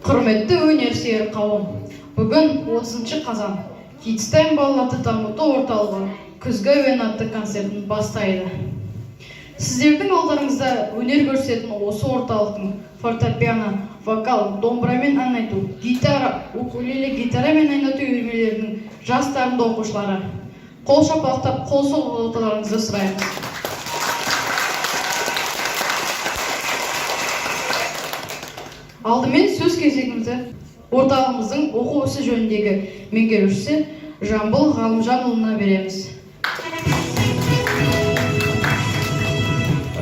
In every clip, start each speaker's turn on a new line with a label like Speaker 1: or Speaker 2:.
Speaker 1: Құрметті өнерсүйер қауым, бүгін 30 қазан Кидстайм балаларды дамыту орталығы күзгі әуен атты концертін бастайды. Сіздердің алдарыңызда өнер көрсететін осы орталықтың фортепиано, вокал, домбраймен ән айту, гитара, укулеле, гитарамен ән айту үйірмелерінің жас дарынды оқушылары. Қол шапалақтап, қол соғылтуларыңызды сұраймыз. Алдымен сөз кезегімізді орталығымыздың оқу ісі жөніндегі меңгерушісі Жамбыл Ғалымжанұлына береміз.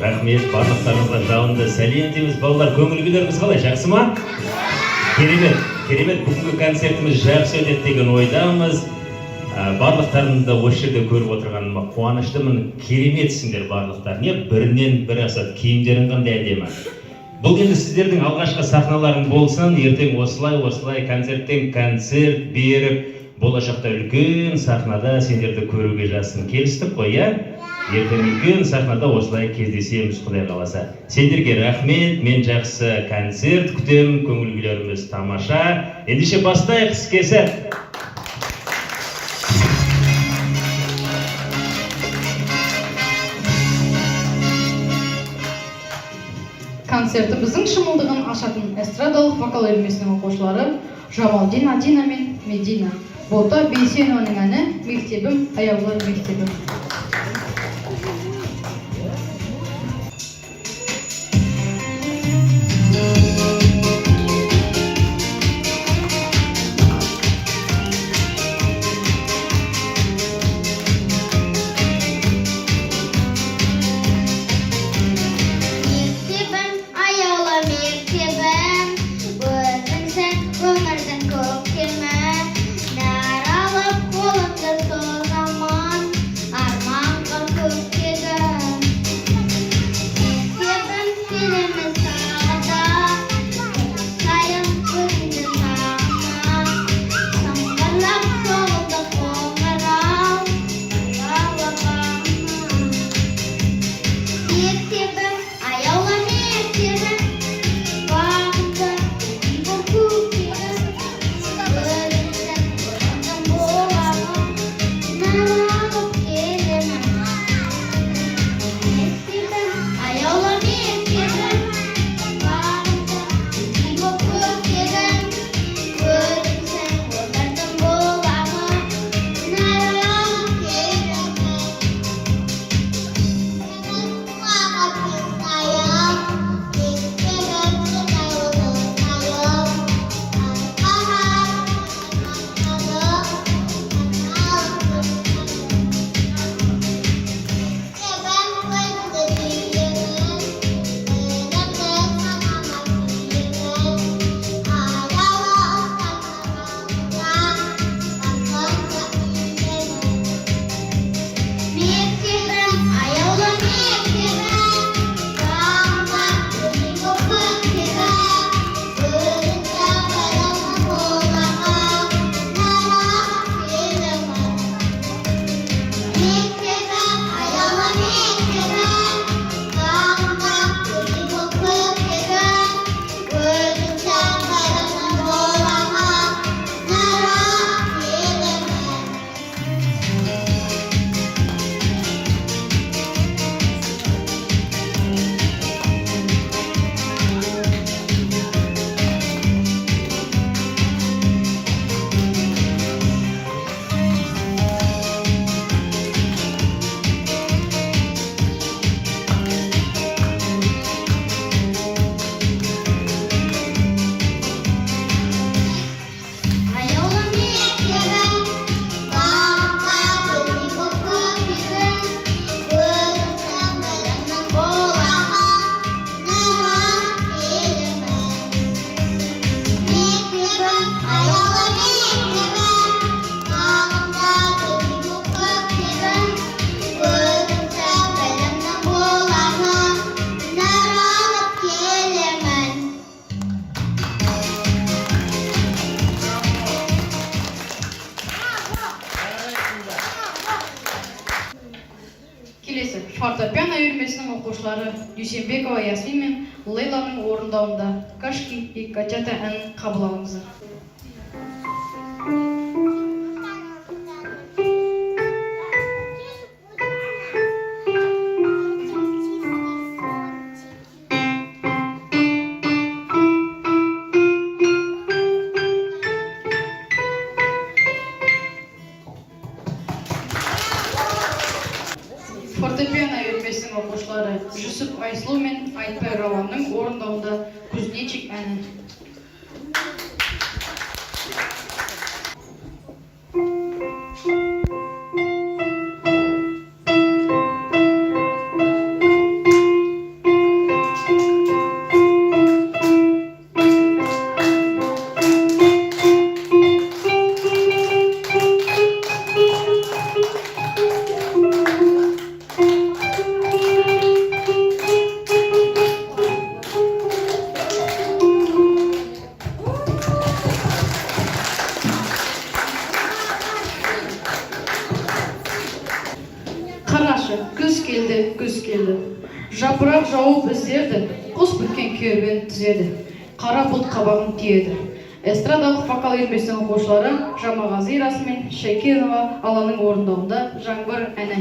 Speaker 2: Рахмет, барлықтарыңызға жалынды сәлем дейміз. Балалар, көңіл күйлеріңіз қалай, жақсы ма? Керемет, бүгінгі концертіміз жақсы өтеді деген ойдамыз. Барлықтарыңызды осы жерде көріп отырғаныма қуаныштымын. Кереметсіңдер барлықтар. Не бірінен бір асат, киімдерің қандай әдемі. Бұл енді сіздердің алғашқы сахналарың болсын, ертең осылай концерттен концерт беріп, болашақта үлкен сахнада сендерді көруге жазсын. Келістік қой, иә? Ертең үлкен сахнада осылай кездесеміз, Құдай қаласа. Сендерге рахмет, мен жақсы концерт күтемін, көңіл күйлеріміз тамаша. Ендеше бастайық іске сәт.
Speaker 1: Концертіміздің шымылдығын ашатын эстрадалық вокал үйірмесінің оқушылары Жамалдин Адина мен Медина. Бота Бейсенованың әні «Мектебім, аяулар мектебім».
Speaker 3: Ар
Speaker 1: фортепиано үйірмесінің оқушылары Дүйсенбекова Ясмин мен Лейланың орындауында «Кашки и котята» әнін қабыл алыңыздар. Фортепиано үйірмесінің оқушылары Жүсіп Айсұлу мен Айтбай Рауанның орындауында «Кузнечик» әні. Қарашы, күз келді. Жапырақ жауып іздерді, құс біткен керуен түзеді. Қара бұлт қабағын түйеді. Эстрадалық вокал үйірмесінің оқушылары Жамағазы Ирасы мен Шайкенова Аланың орындауында «Жаңбыр» әні.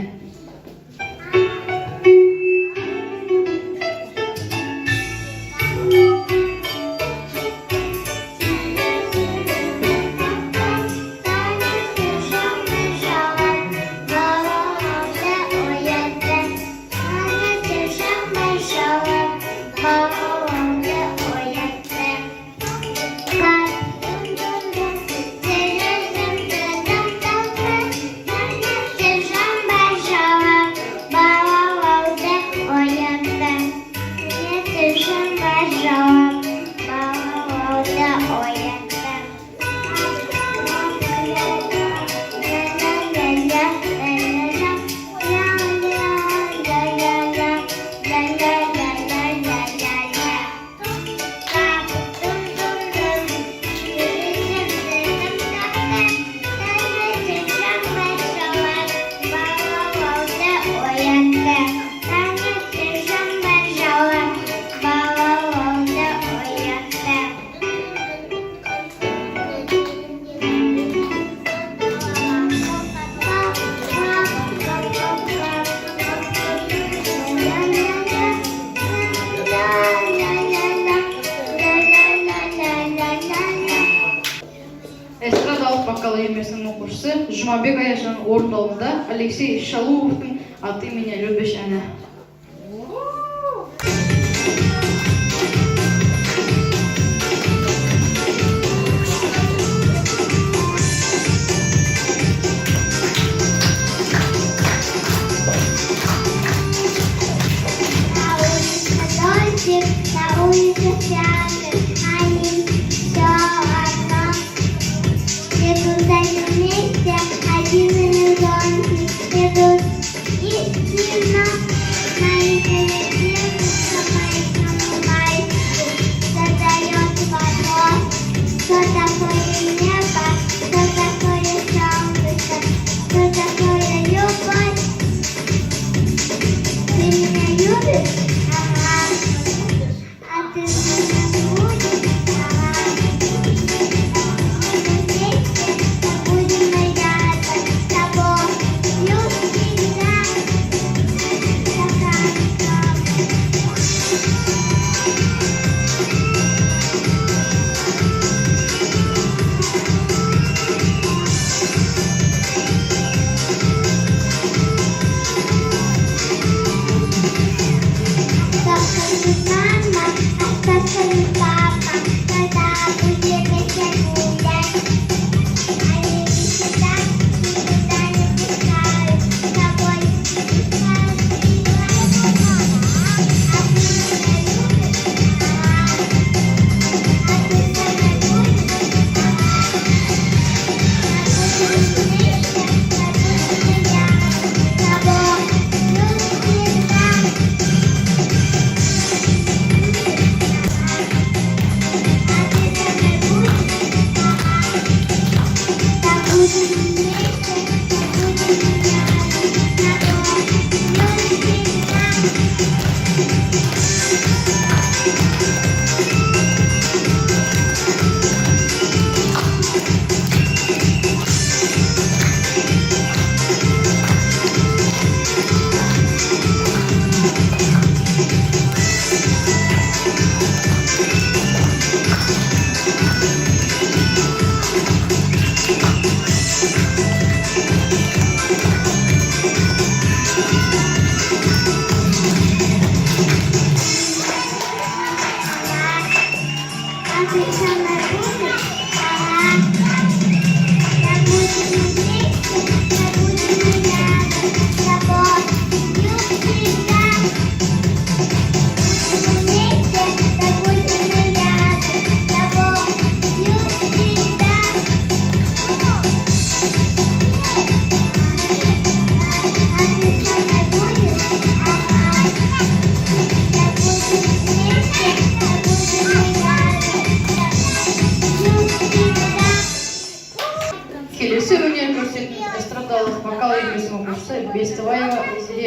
Speaker 1: Эстрадалық вокал үйірмесінің оқушысы Жұмабек Аяшының орындауында Алексей Шалуовтың «А ты меня любишь» әні.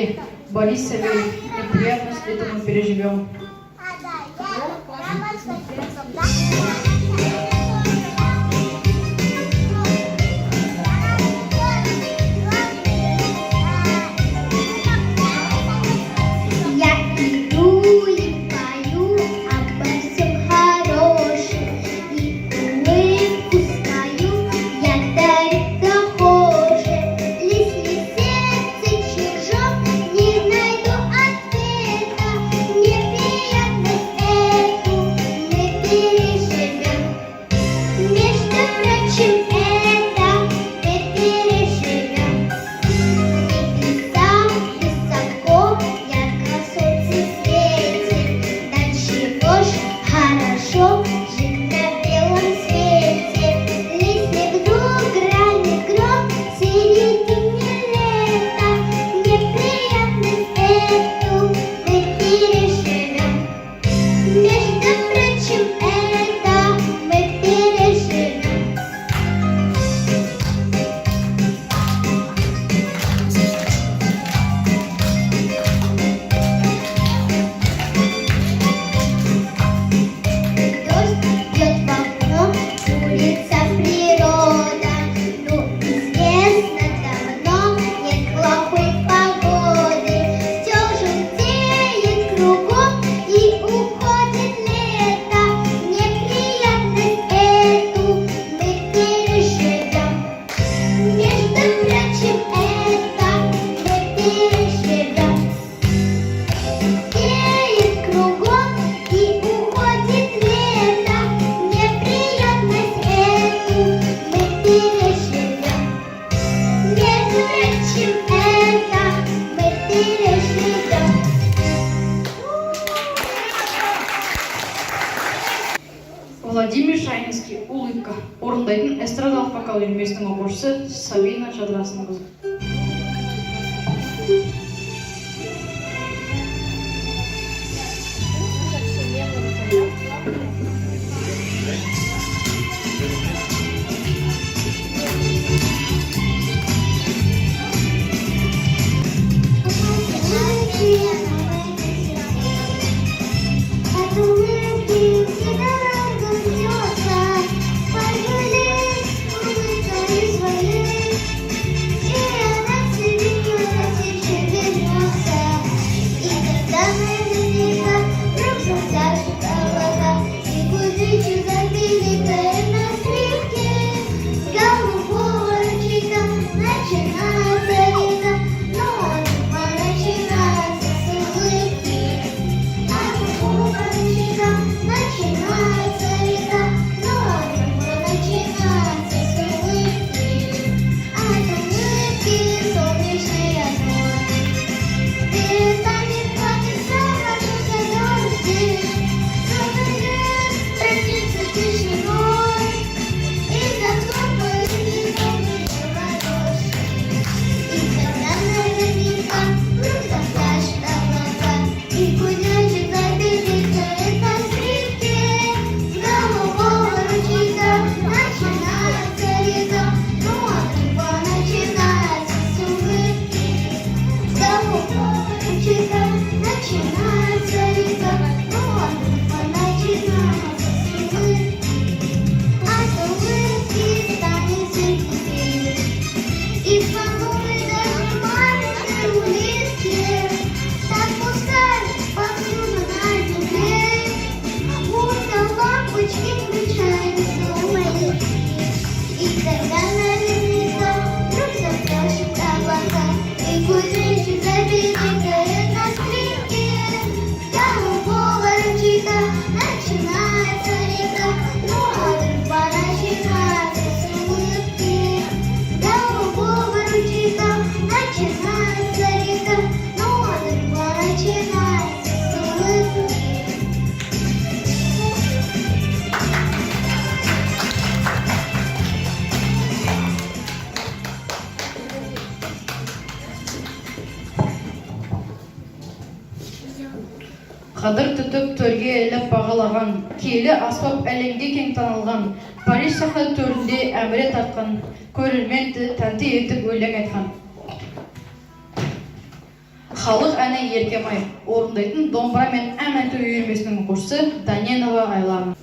Speaker 1: Детский, Борис Савельев. Неприятность это мы переживем. улыбка. Орындайтын эстрадалық вокал үйірмесінің оқушысы Сабина Шадрасынқызы. Қадыр тұтып төрге іліп бағалаған, киелі аспап әлемге кең танылған, Париж сахна төрінде әміре тартқан, көрерменді тәнті етіп өлең айтқан. халық әні Еркемай орындайтын домбра мен ән айту үйірмесінің оқушысы Даненова Айлана.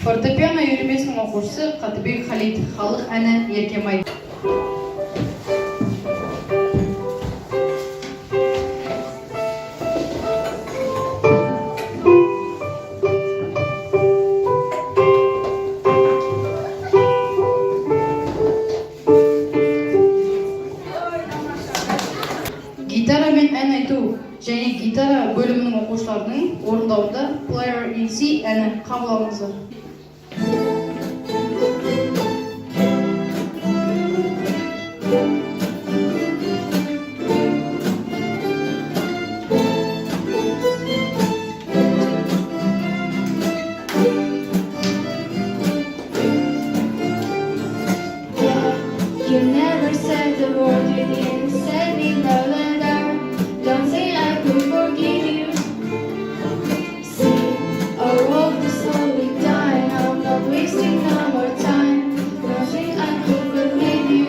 Speaker 1: Фортепиано үйірмесінің оқушысы Қатыбек Халид, халық әні Еркемай. Гитара мен ән айту және гитара бөлімінің оқушыларының орындауында Player in C әні қабыл алыңыздар.
Speaker 3: You never said the word, you didn't say me no letter. Don't say I could forgive you. See, our world is slowly dying. I'm not wasting no more time. Don't think I could forgive you.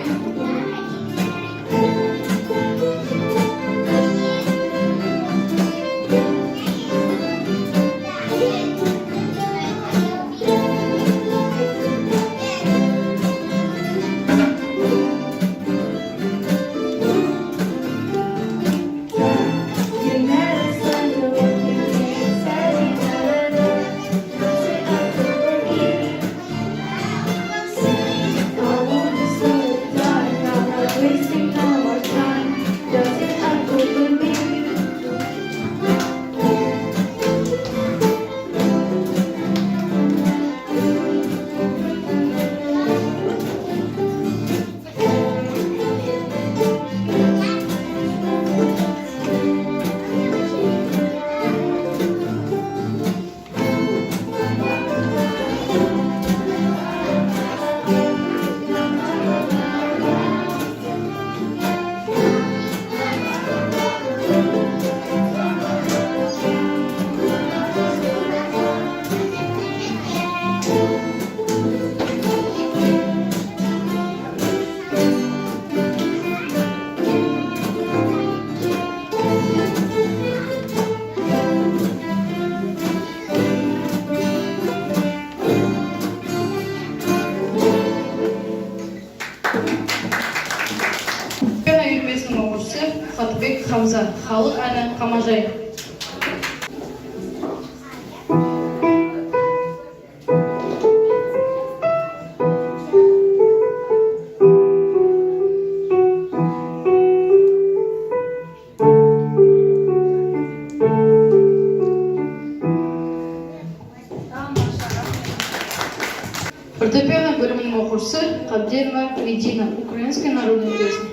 Speaker 3: You never said the word, you didn't say me no letter. Don't say I could forgive you. See, our world is slowly dying. I'm not wasting no more time. Don't think I could forgive you.
Speaker 1: Фортепиано үйірмесінің оқушысы Қатыбек Хамза, халық әні Қамажай. Фортепиано бөлімінің оқушысы Қабденова Медина, украинская народная песня.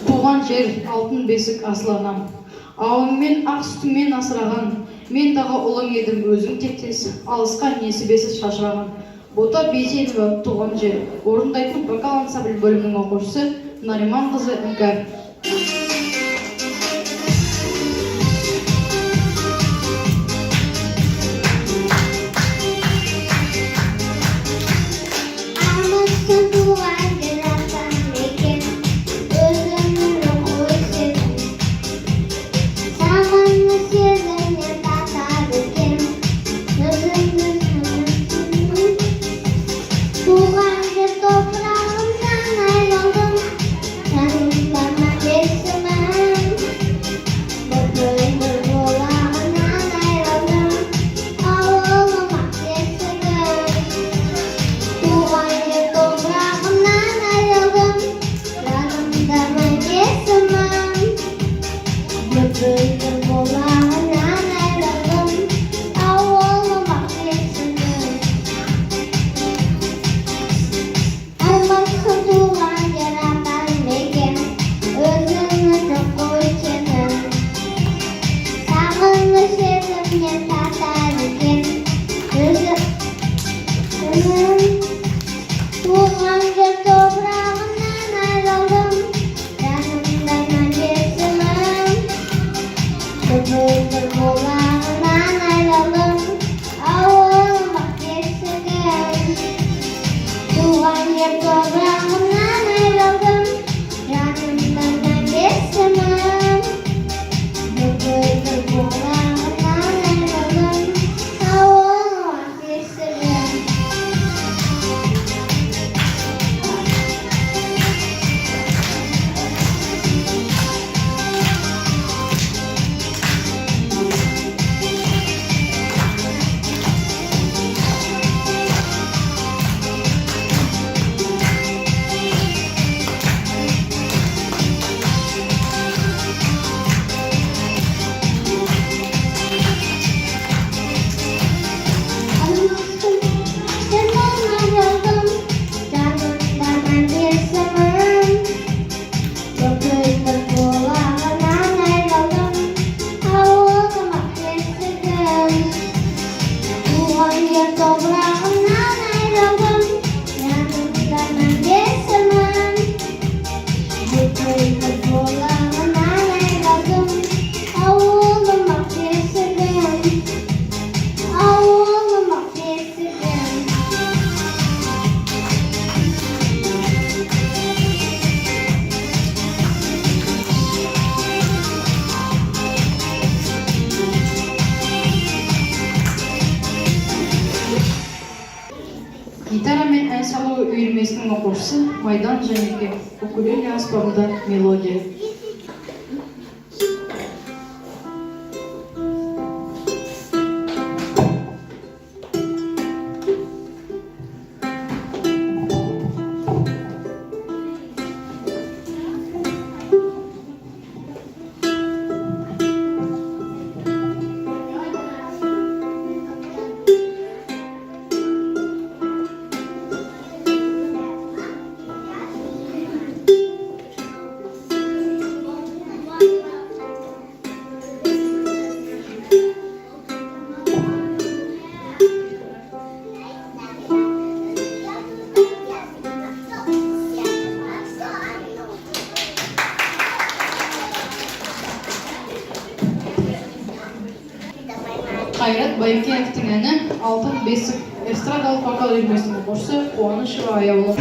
Speaker 1: Туған жер, алтын бесік асыланам. Ауыңмен, ақ сүтіңмен асыраған, мен тағы ұлың едім өзің тектес, алысқа несібесіз шашыраған. Бота Бейсенова, туған жер, орындайтын вокал ансамбль бөлімінің оқушысы Нариман қызы Іңкәр. Гитара мен ән салу үйірмесінің оқушысы Майдан және укулеле аспабында мелодия. Қайрат Байкеновтың әні «Алтын бесік» эстрадалық вокал үйірмесінің оқушысы Қуанышева Аяулы.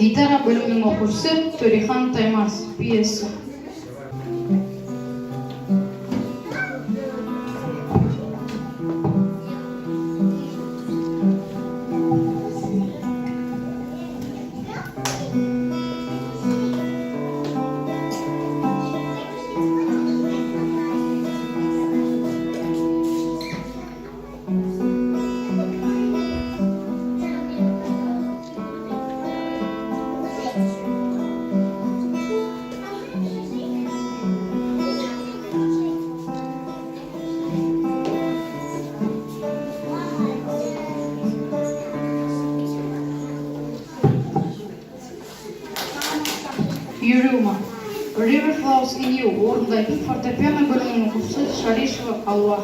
Speaker 1: Гитара бөлімінің оқушысы Төрехан Таймас, пьеса. Юрюма. River Flows in You орындайтын фортепиано бөлімінің оқушысы Шаришева Алуа.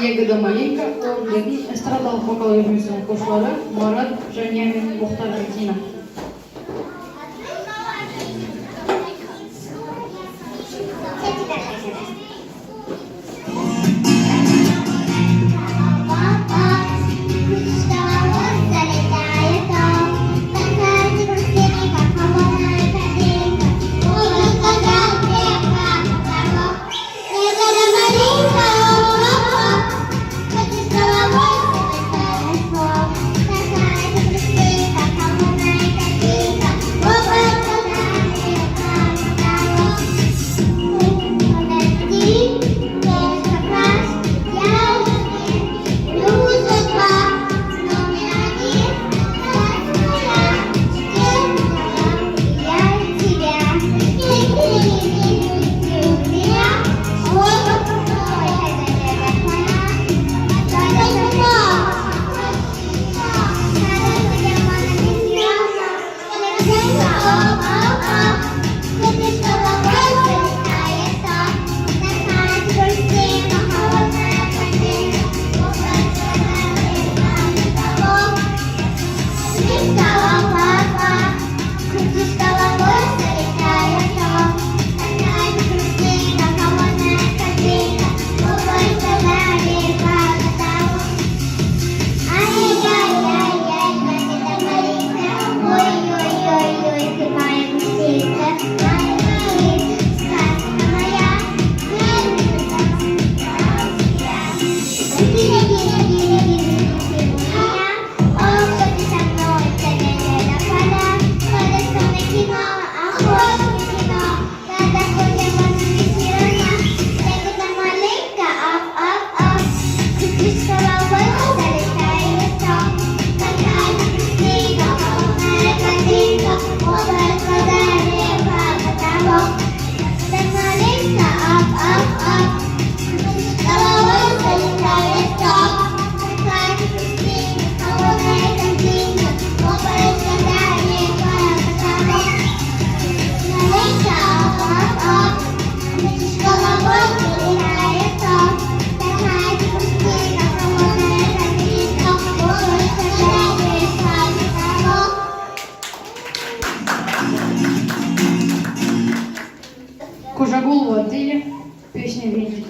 Speaker 1: Ягода маленька ордердің эстрадалық вокал үйірмесінің оқушылары Марат және Мұхтар Жакина. Песня «Винтик».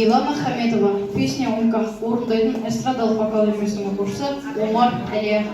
Speaker 1: Милана Хаметова, песня «Умка», орындайтын эстрадалық вокал үйірмесінің оқушысы Омар Әлия.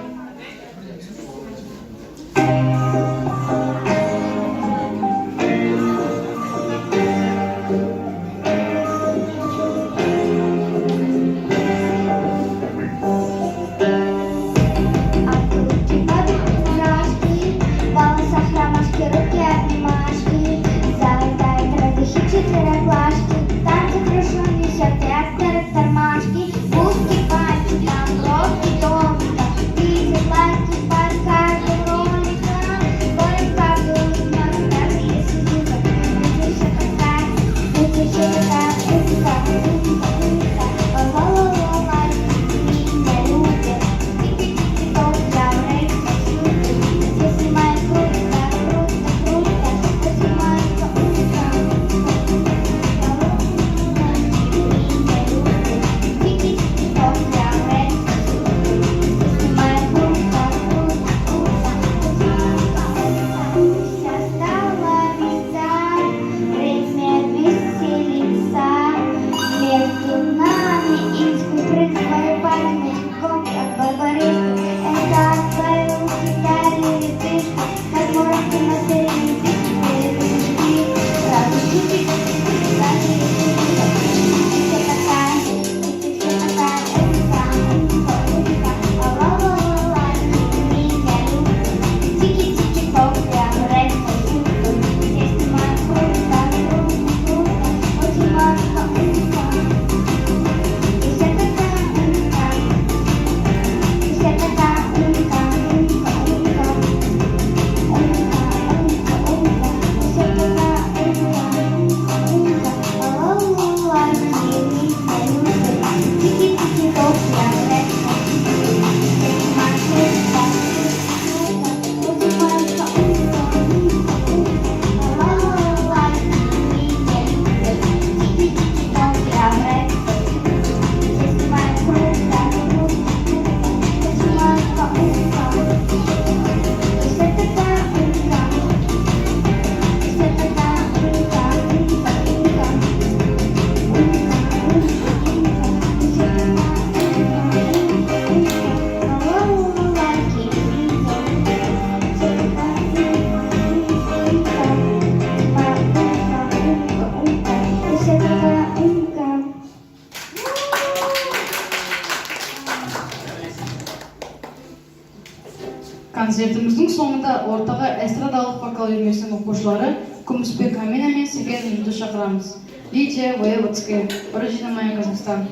Speaker 1: Концертіміздің соңында ортаға эстрадалық вокал үйірмесінің оқушылары Күмісбек Амина мен Сеген Минду шақырамыз. Лидия Воеводская, урожденная Казахстан.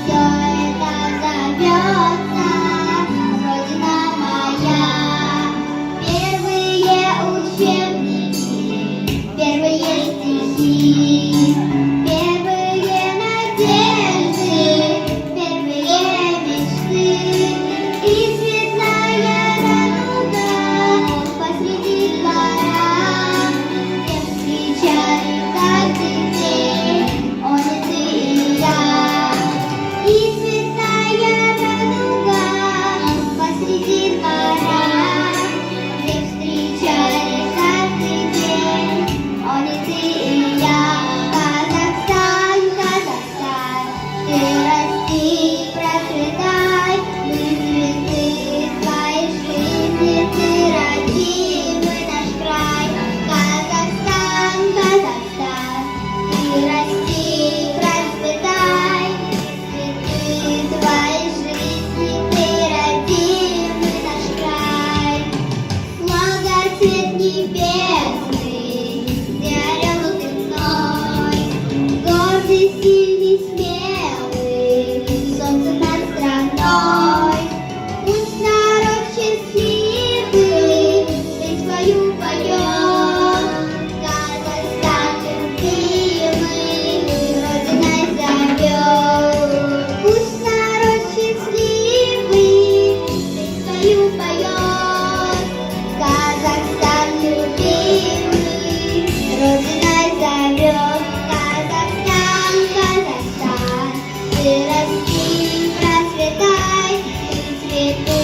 Speaker 3: Все расти, процветай, цветы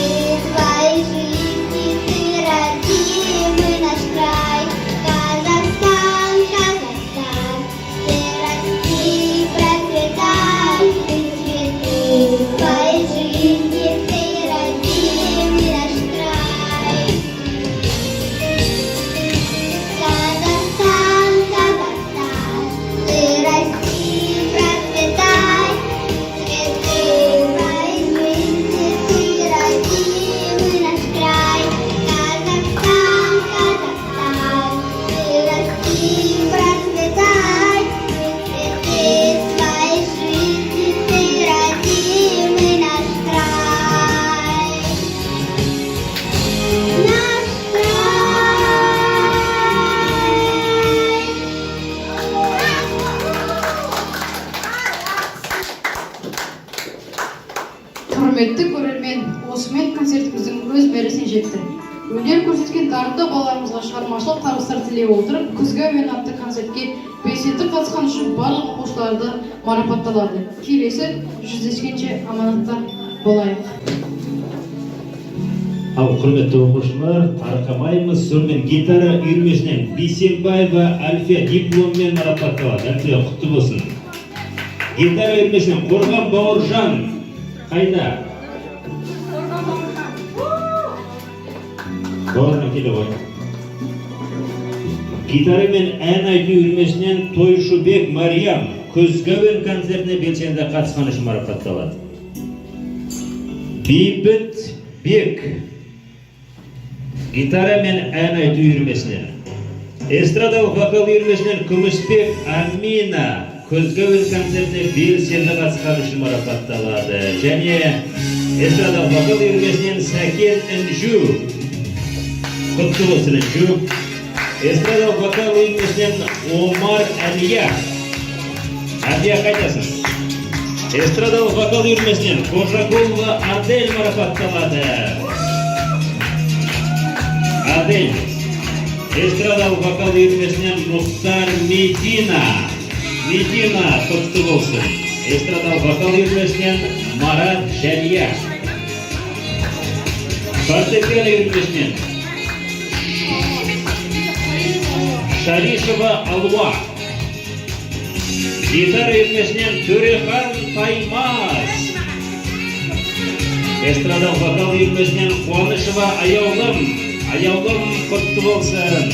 Speaker 3: твоей жизни, ты родимый наш край. Казахстан, Казахстан, ты расти, процветай, цветы твоей жизни, ты родимый наш край. Казахстан, Казахстан, ты расти, процветай, цветы твоей жизни, ты родимый наш край. Казахстан, Казахстан, ты расти, процветай, цветы твоей жизни, ты родимый наш край. Наш
Speaker 1: Құрметті көрермен, осымен концертіміздің өз мәресіне жетті. Өнер көрсеткен дарынды балаларымызға шығармашылық табыстар тілей отырып, күзгі әуен атты концертке белсенді қатысқан үшін барлық оқушыларды марапатталады. Келесі жүздескенше аманатта болайық.
Speaker 2: Ал құрметті оқушылар, тарқамаймыз. Сонымен гитара үйірмесінен Бейсенбаева Альфия дипломмен марапатталады. Альфия, құтты болсын. Гитара үйірмесінен Қорған Бауыржан қайда? Бауыржан келе ғой. Гитара мен ән айту үйірмесінен Тойшубек Мариям күзгі әуен концертіне белсенді қатысқан үшін марапатталады. Бейбіт Бек гитара мен ән айту үйірмесінен, эстрадалық вокал үйірмесінен Күмісбек Амина күзгі әуен концертіне белсенді қатысқан үшін марапатталады. Және эстрадалық вокал үйірмесінен Сәкен Інжу, құтты болсын Інжу. Эстрадалық вокал үйірмесінен Омар Әлия, Әлия қайтасың? Эстрадалық вокал үйірмесінен Қожакулова Адель марапатталады. Адель. Эстрадалық вокал үйірмесінен Мұхтар Медина, құтты болсын. Эстрадалық вокал үйірмесінен Марат Жәния. Фортепиано үйірмесінен Шаришева Алуа. Гитара үйірмесінен Төрехан Таймас. Эстрадалық вокал үйірмесінен Қуанышева Аяулым, құтты болсын.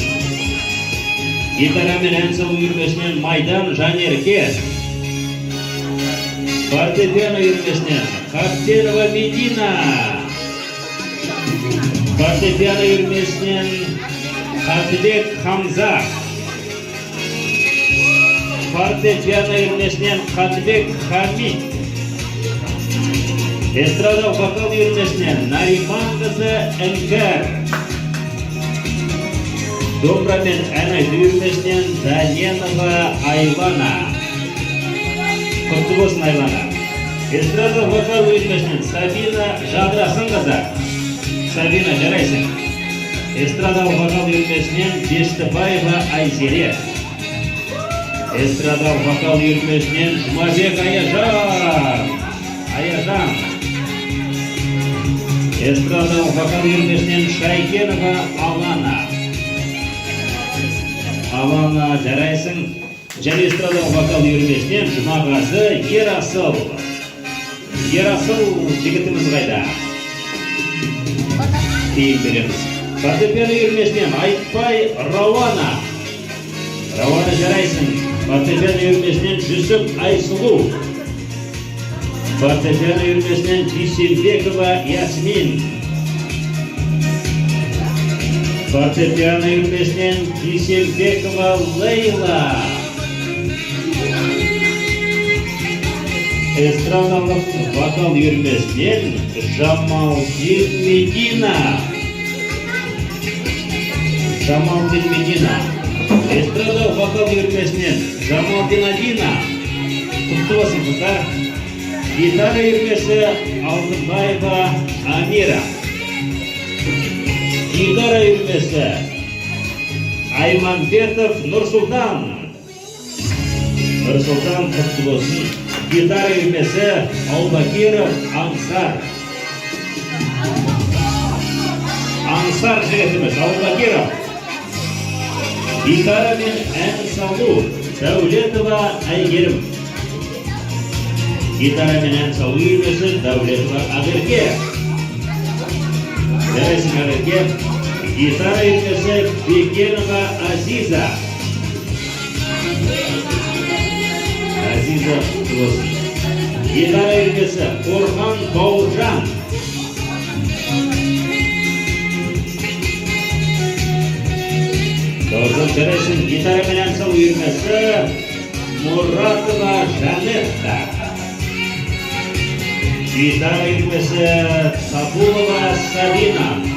Speaker 2: Гитара мен ән салу үйірмесінен Майдан Жанерке. Фортепиано үйірмесінен Қаптенова Медина. Фортепиано үйірмесінен Қатыбек Хамза. Фортепиано үйірмесінен Қатыбек Хамид. Эстрадалық вокал үйірмесінен Нариманқызы Іңкәр. Домбра мен ән айту үйірмесінен Даненова Айлана. Құтты болсын Айлана. Эстрадалық вокал үйірмесінен Сабина Жадырасынқызы. Сабина, жарайсың. Эстрадалық вокал үйірмесінен Бестібаева Айзере. Эстрадалық вокал үйірмесінен Жұмабек Аяжан. Эстрадалық вокал үйірмесінен Шайкенова Алана, жарайсың. Және эстрадалық вокал үйірмесінен Жұмағазы Ерасыл. Жігітіміз қайда? Кейін береміз. Фортепиано үйірмесінен Айтпай Рауана, жарайсың. Фортепиано үйірмесінен Жүсіп Айсұлу. Фортепиано үйірмесінен Дүйсенбекова Ясмин. Фортепиано үйірмесінен Дүйсенбекова Лейла. Эстрадалық вокал үйірмесінен Жамалдин Медина. Эстрадалық вокал үйірмесінен Жамалдин Адина. Құтты болсын қыздар. Гитара үйірмесі Алтынбаева Амира. Гитара үйірмесі Айманбетов Нурсултан. Құтты болсын. гитара үйірмесі Аубакиров Аңсар. Аңсар жігітіміз Аубакиров. Гитара мен ән салу Дәулетова Әйгерім. Гитара мен ән салу үйірмесі Дәулетова Ақерке. Жарайсың Ақерке. Гитара үйірмесі Бекенова Азиза. Азиза Құлыс. Гитара үйірмесі Қорхан Бауыржан. Даусын жарайсың гитара мен ән салу үйірмесі Мұратова Жанетта. Гитара үйірмесі Сабулова Сабина.